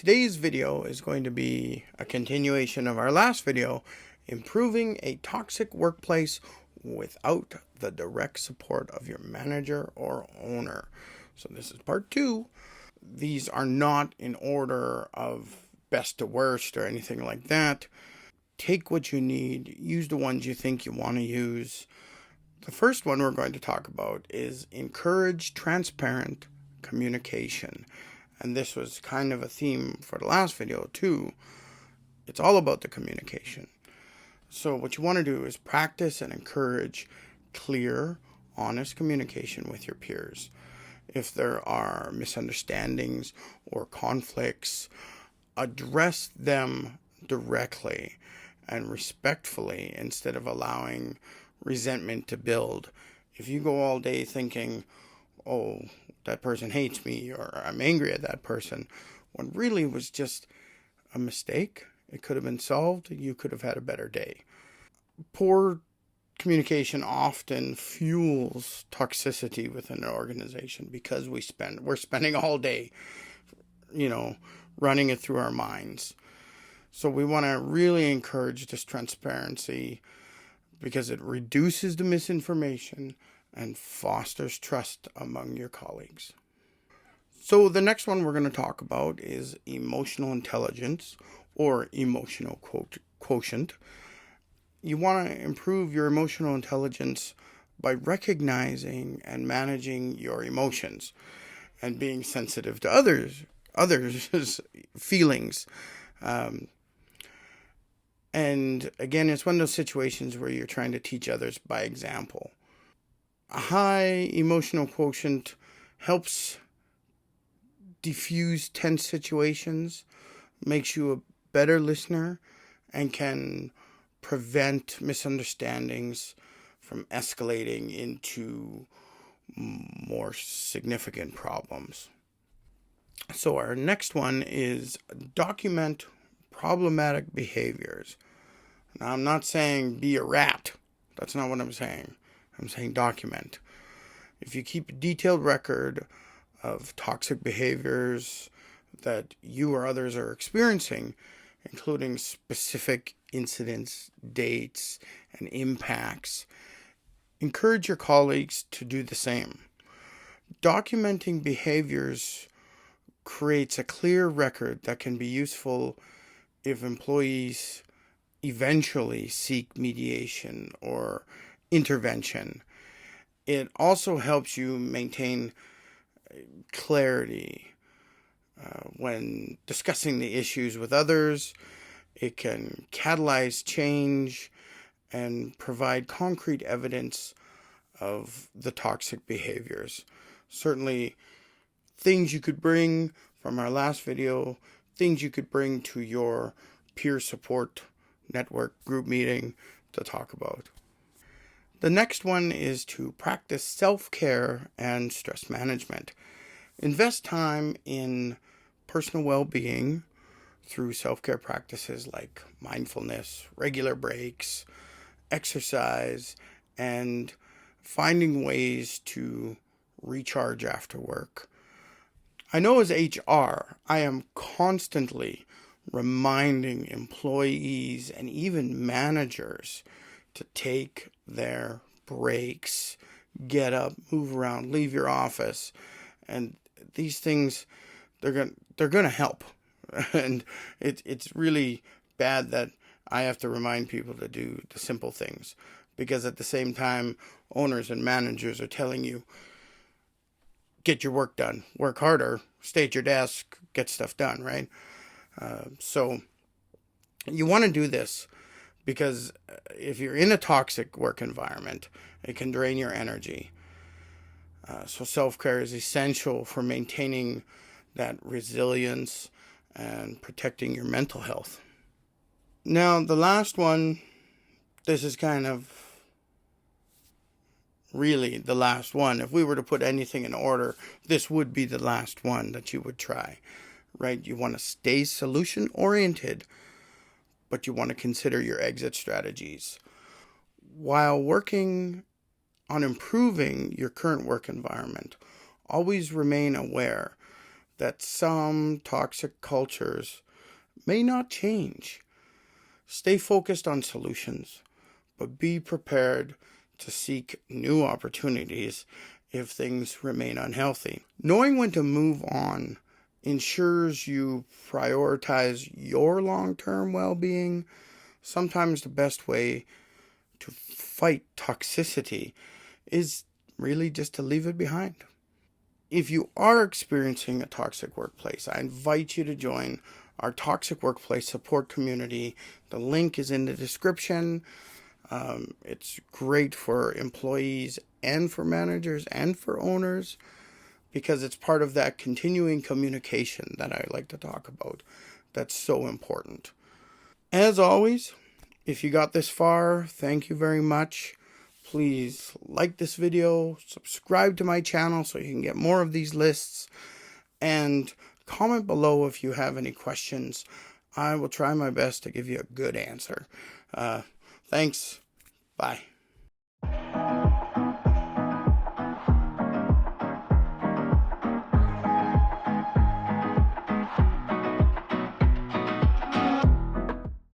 today's video is going to be a continuation of our last video, improving a toxic workplace without the direct support of your manager or owner. So this is part 2. These are not in order of best to worst or anything like that. Take what you need, use the ones you think you want to use. The first one we're going to talk about is encourage transparent communication. And this was kind of a theme for the last video too. It's all about the communication. So what you want to do is practice and encourage clear, honest communication with your peers. If there are misunderstandings or conflicts, address them directly and respectfully instead of allowing resentment to build. If you go all day thinking, oh, that person hates me, or I'm angry at that person, when really was just a mistake, it could have been solved, you could have had a better day. Poor communication often fuels toxicity within an organization because we're spending all day, running it through our minds. So we want to really encourage this transparency because it reduces the misinformation and fosters trust among your colleagues. So the next one we're going to talk about is emotional intelligence or emotional quotient. You want to improve your emotional intelligence by recognizing and managing your emotions and being sensitive to others' feelings. And again, it's one of those situations where you're trying to teach others by example. A high emotional quotient helps diffuse tense situations, makes you a better listener, and can prevent misunderstandings from escalating into more significant problems. So our next one is document problematic behaviors. Now, I'm not saying be a rat. That's not what I'm saying. I'm saying document. If you keep a detailed record of toxic behaviors that you or others are experiencing, including specific incidents, dates, and impacts, encourage your colleagues to do the same. Documenting behaviors creates a clear record that can be useful if employees eventually seek mediation or intervention. It also helps you maintain clarity when discussing the issues with others. It can catalyze change and provide concrete evidence of the toxic behaviors. Certainly, things you could bring from our last video, things you could bring to your peer support network group meeting to talk about. The next one is to practice self-care and stress management. Invest time in personal well-being through self-care practices like mindfulness, regular breaks, exercise, and finding ways to recharge after work. I know as HR, I am constantly reminding employees and even managers to take their breaks, get up, move around, leave your office, and these things they're going to help. And it's really bad that I have to remind people to do the simple things, because at the same time owners and managers are telling you, get your work done, work harder, stay at your desk, get stuff done, right? So you want to do this because if you're in a toxic work environment, it can drain your energy. So self-care is essential for maintaining that resilience and protecting your mental health. Now, the last one, this is kind of really the last one. If we were to put anything in order, this would be the last one that you would try, right? You want to stay solution-oriented, but you want to consider your exit strategies. While working on improving your current work environment, always remain aware that some toxic cultures may not change. Stay focused on solutions, but be prepared to seek new opportunities if things remain unhealthy. Knowing when to move on ensures you prioritize your long-term well-being. Sometimes the best way to fight toxicity is really just to leave it behind. If you are experiencing a toxic workplace, I invite you to join our toxic workplace support community. The link is in the description. It's great for employees and for managers and for owners because it's part of that continuing communication that I like to talk about. That's so important. As always, if you got this far, thank you very much. Please like this video, subscribe to my channel so you can get more of these lists, and comment below if you have any questions. I will try my best to give you a good answer. Thanks. Bye.